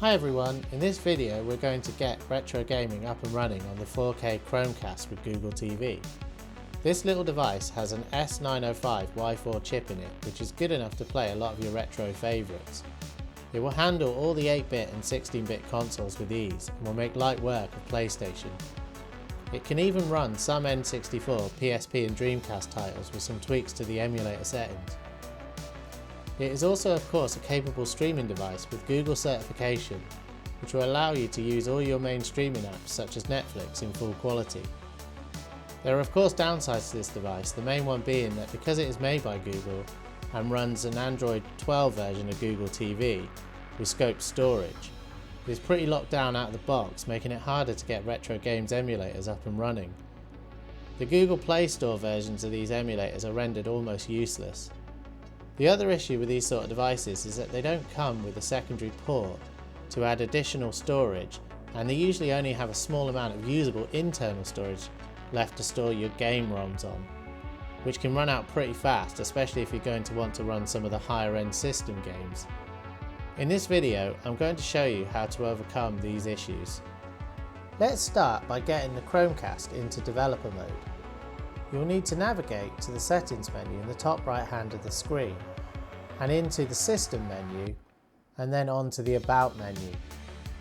Hi everyone, in this video we're going to get retro gaming up and running on the 4K Chromecast with Google TV. This little device has an S905 Y4 chip in it, which is good enough to play a lot of your retro favourites. It will handle all the 8-bit and 16-bit consoles with ease and will make light work of PlayStation. It can even run some N64, PSP and Dreamcast titles with some tweaks to the emulator settings. It is also of course a capable streaming device with Google certification, which will allow you to use all your main streaming apps such as Netflix in full quality. There are of course downsides to this device, the main one being that because it is made by Google and runs an Android 12 version of Google TV with scoped storage, it is pretty locked down out of the box, making it harder to get retro games emulators up and running. The Google Play Store versions of these emulators are rendered almost useless. The other issue with these sort of devices is that they don't come with a secondary port to add additional storage, and they usually only have a small amount of usable internal storage left to store your game ROMs on, which can run out pretty fast, especially if you're going to want to run some of the higher end system games. In this video I'm going to show you how to overcome these issues. Let's start by getting the Chromecast into developer mode. You'll need to navigate to the settings menu in the top right hand of the screen and into the system menu and then on to the about menu.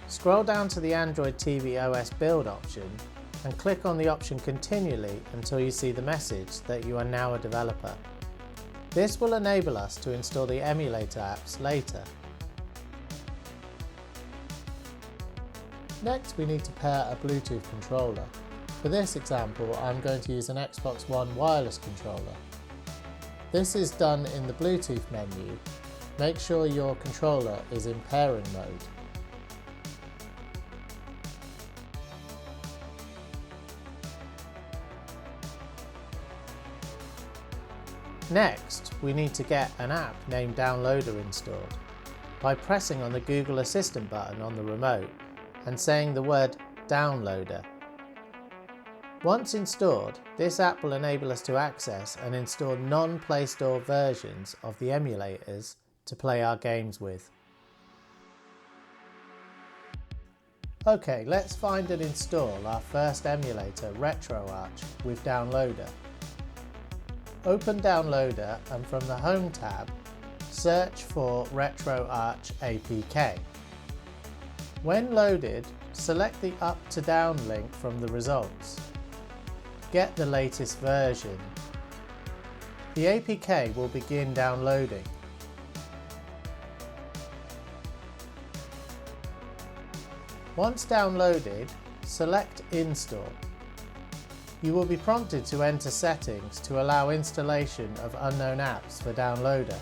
Scroll down to the Android TV OS build option and click on the option continually until you see the message that you are now a developer. This will enable us to install the emulator apps later. Next we need to pair a Bluetooth controller. For this example, I'm going to use an Xbox One wireless controller. This is done in the Bluetooth menu. Make sure your controller is in pairing mode. Next, we need to get an app named Downloader installed by pressing on the Google Assistant button on the remote and saying the word Downloader. Once installed, this app will enable us to access and install non-Play Store versions of the emulators to play our games with. Okay, let's find and install our first emulator, RetroArch, with Downloader. Open Downloader and from the Home tab, search for RetroArch APK. When loaded, select the Up to Down link from the results. Get the latest version. The APK will begin downloading. Once downloaded, select Install. You will be prompted to enter settings to allow installation of unknown apps for Downloader.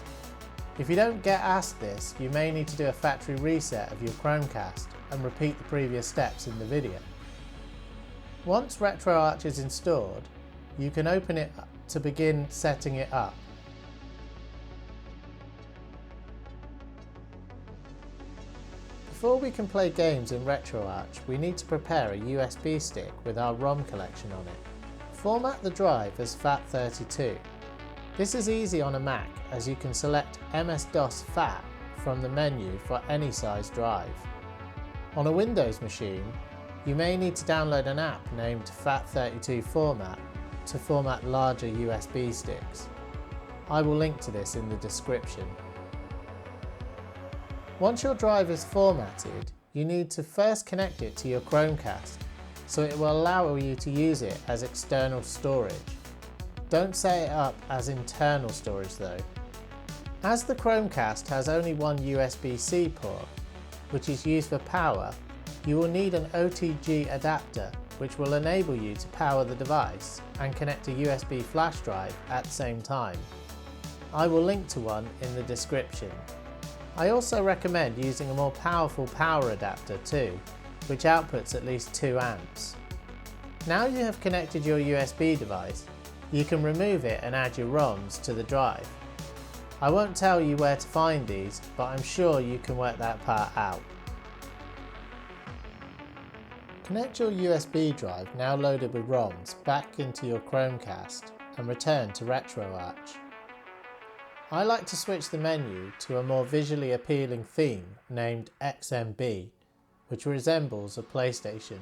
If you don't get asked this, you may need to do a factory reset of your Chromecast and repeat the previous steps in the video. Once RetroArch is installed, you can open it to begin setting it up. Before we can play games in RetroArch, we need to prepare a USB stick with our ROM collection on it. Format the drive as FAT32. This is easy on a Mac as you can select MS-DOS FAT from the menu for any size drive. On a Windows machine, you may need to download an app named FAT32 Format to format larger USB sticks. I will link to this in the description. Once your drive is formatted, you need to first connect it to your Chromecast, so it will allow you to use it as external storage. Don't set it up as internal storage though. As the Chromecast has only one USB-C port, which is used for power, you will need an OTG adapter which will enable you to power the device and connect a USB flash drive at the same time. I will link to one in the description. I also recommend using a more powerful power adapter too, which outputs at least 2 amps. Now you have connected your USB device, you can remove it and add your ROMs to the drive. I won't tell you where to find these, but I'm sure you can work that part out. Connect your USB drive, now loaded with ROMs, back into your Chromecast and return to RetroArch. I like to switch the menu to a more visually appealing theme named XMB, which resembles a PlayStation.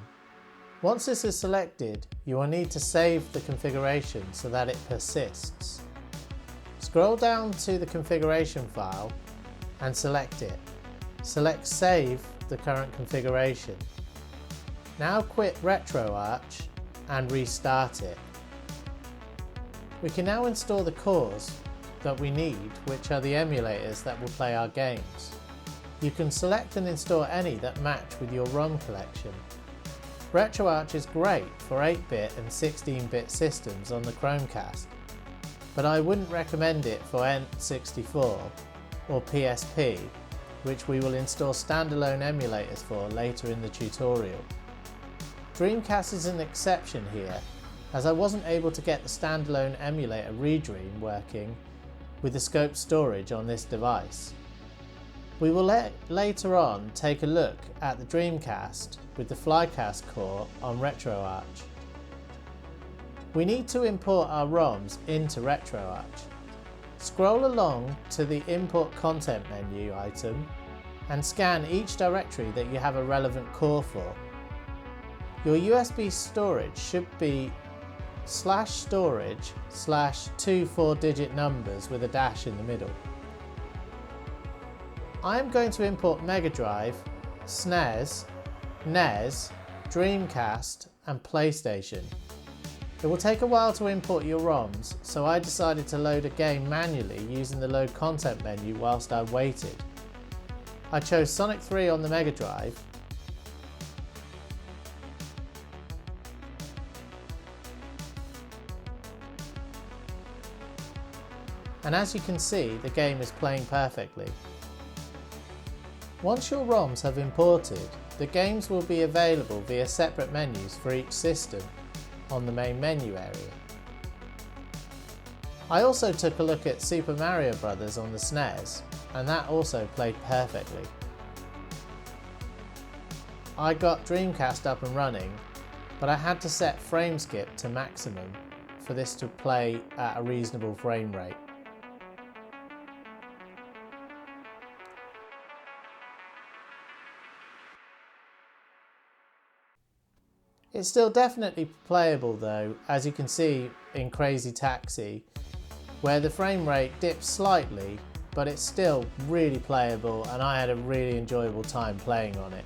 Once this is selected, you will need to save the configuration so that it persists. Scroll down to the configuration file and select it. Select Save the current configuration. Now quit RetroArch and restart it. We can now install the cores that we need, which are the emulators that will play our games. You can select and install any that match with your ROM collection. RetroArch is great for 8-bit and 16-bit systems on the Chromecast, but I wouldn't recommend it for N64 or PSP, which we will install standalone emulators for later in the tutorial. Dreamcast is an exception here, as I wasn't able to get the standalone emulator Redream working with the scope storage on this device. We will later on take a look at the Dreamcast with the Flycast core on RetroArch. We need to import our ROMs into RetroArch. Scroll along to the Import Content menu item and scan each directory that you have a relevant core for. Your USB storage should be /storage/ 2 4-digit numbers with a dash in the middle. I am going to import Mega Drive, SNES, NES, Dreamcast and PlayStation. It will take a while to import your ROMs, so I decided to load a game manually using the Load Content menu whilst I waited. I chose Sonic 3 on the Mega Drive, and as you can see, the game is playing perfectly. Once your ROMs have imported, the games will be available via separate menus for each system on the main menu area. I also took a look at Super Mario Bros. On the SNES, and that also played perfectly. I got Dreamcast up and running, but I had to set frame skip to maximum for this to play at a reasonable frame rate. It's still definitely playable though, as you can see in Crazy Taxi, where the frame rate dips slightly, but it's still really playable and I had a really enjoyable time playing on it.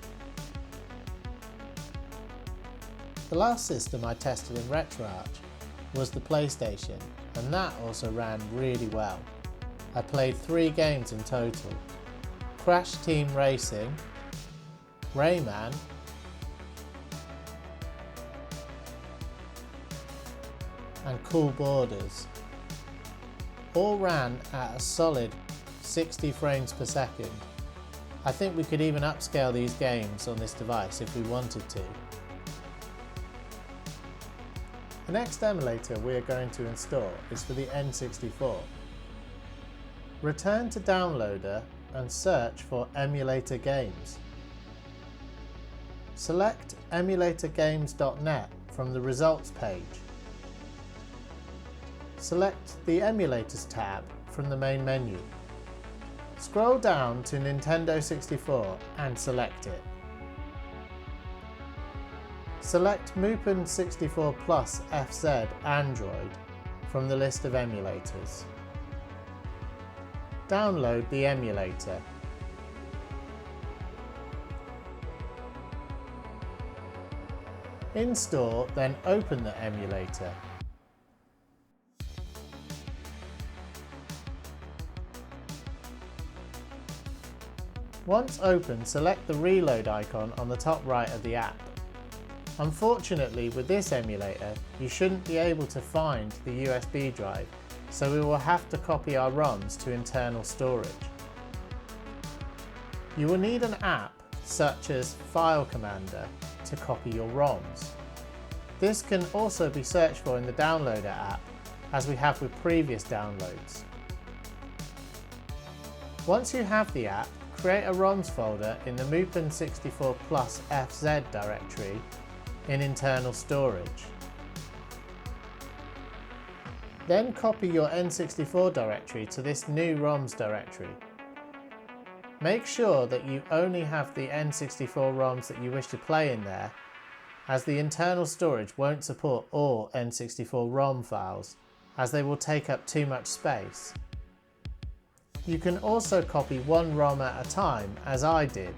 The last system I tested in RetroArch was the PlayStation, and that also ran really well. I played 3 games in total: Crash Team Racing, Rayman, and Cool Borders. All ran at a solid 60 frames per second. I think we could even upscale these games on this device if we wanted to. The next emulator we are going to install is for the N64. Return to Downloader and search for Emulator Games. Select emulatorgames.net from the results page. Select the Emulators tab from the main menu. Scroll down to Nintendo 64 and select it. Select Mupen 64 Plus FZ Android from the list of emulators. Download the emulator. Install, then open the emulator. Once open, select the reload icon on the top right of the app. Unfortunately, with this emulator, you shouldn't be able to find the USB drive, so we will have to copy our ROMs to internal storage. You will need an app such as File Commander to copy your ROMs. This can also be searched for in the Downloader app, as we have with previous downloads. Once you have the app, create a ROMs folder in the Mupen 64 Plus FZ directory in internal storage. Then copy your N64 directory to this new ROMs directory. Make sure that you only have the N64 ROMs that you wish to play in there, as the internal storage won't support all N64 ROM files, as they will take up too much space. You can also copy one ROM at a time, as I did.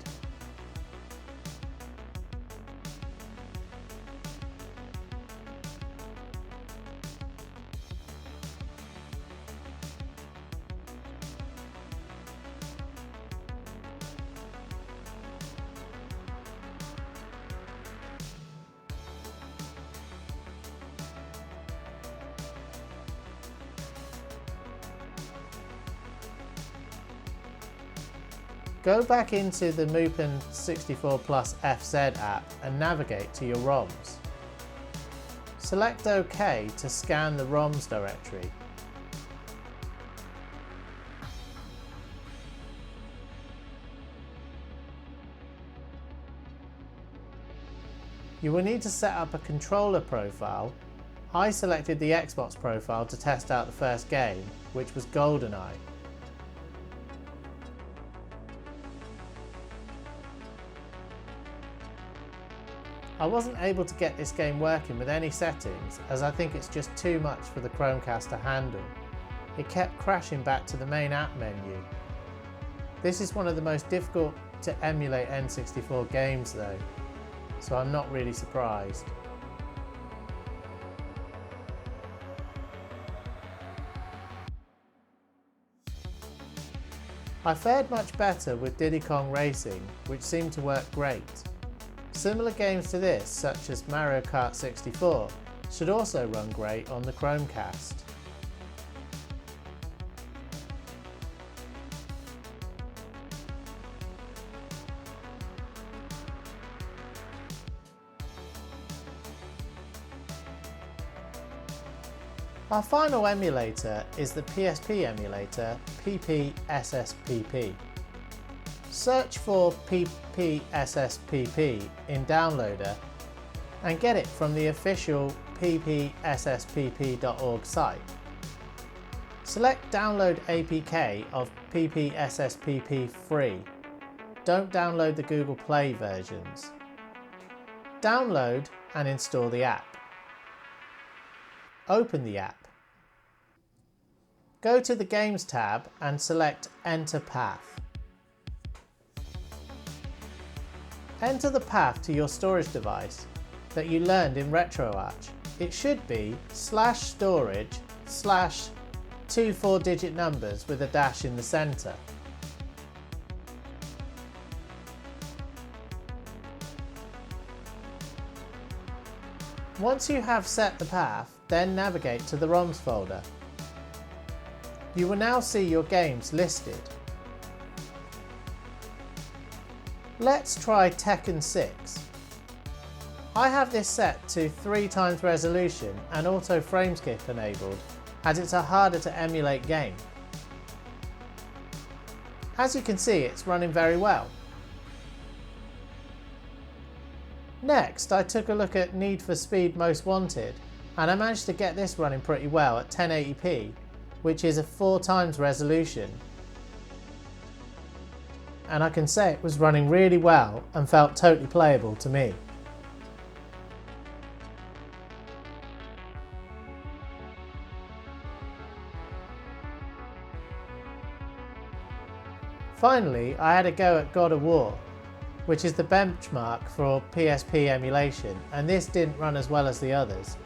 Go back into the Mupen 64 Plus FZ app and navigate to your ROMs. Select OK to scan the ROMs directory. You will need to set up a controller profile. I selected the Xbox profile to test out the first game, which was GoldenEye. I wasn't able to get this game working with any settings, as I think it's just too much for the Chromecast to handle. It kept crashing back to the main app menu. This is one of the most difficult to emulate N64 games though, so I'm not really surprised. I fared much better with Diddy Kong Racing, which seemed to work great. Similar games to this, such as Mario Kart 64, should also run great on the Chromecast. Our final emulator is the PSP emulator, PPSSPP. Search for PPSSPP in Downloader and get it from the official ppsspp.org site. Select Download APK of PPSSPP free. Don't download the Google Play versions. Download and install the app. Open the app. Go to the Games tab and select Enter Path. Enter the path to your storage device that you learned in RetroArch. It should be /storage/ 2 4-digit numbers with a dash in the center. Once you have set the path, then navigate to the ROMs folder. You will now see your games listed. Let's try Tekken 6. I have this set to 3x resolution and auto frame skip enabled, as it's a harder to emulate game. As you can see, it's running very well. Next, I took a look at Need for Speed Most Wanted, and I managed to get this running pretty well at 1080p, which is a 4x resolution. And I can say it was running really well and felt totally playable to me. Finally, I had a go at God of War, which is the benchmark for PSP emulation, and this didn't run as well as the others.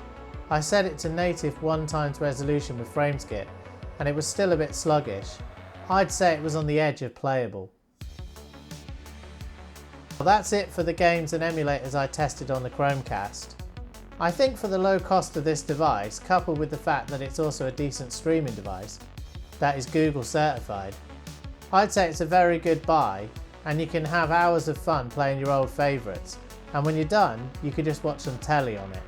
I set it to native 1x resolution with frame skip, and it was still a bit sluggish. I'd say it was on the edge of playable. Well, that's it for the games and emulators I tested on the Chromecast. I think for the low cost of this device, coupled with the fact that it's also a decent streaming device that is Google certified, I'd say it's a very good buy, and you can have hours of fun playing your old favourites, and when you're done, you can just watch some telly on it.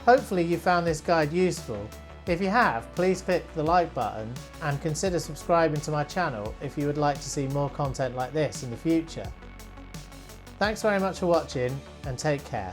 Hopefully you found this guide useful. If you have, please click the like button and consider subscribing to my channel if you would like to see more content like this in the future. Thanks very much for watching, and take care.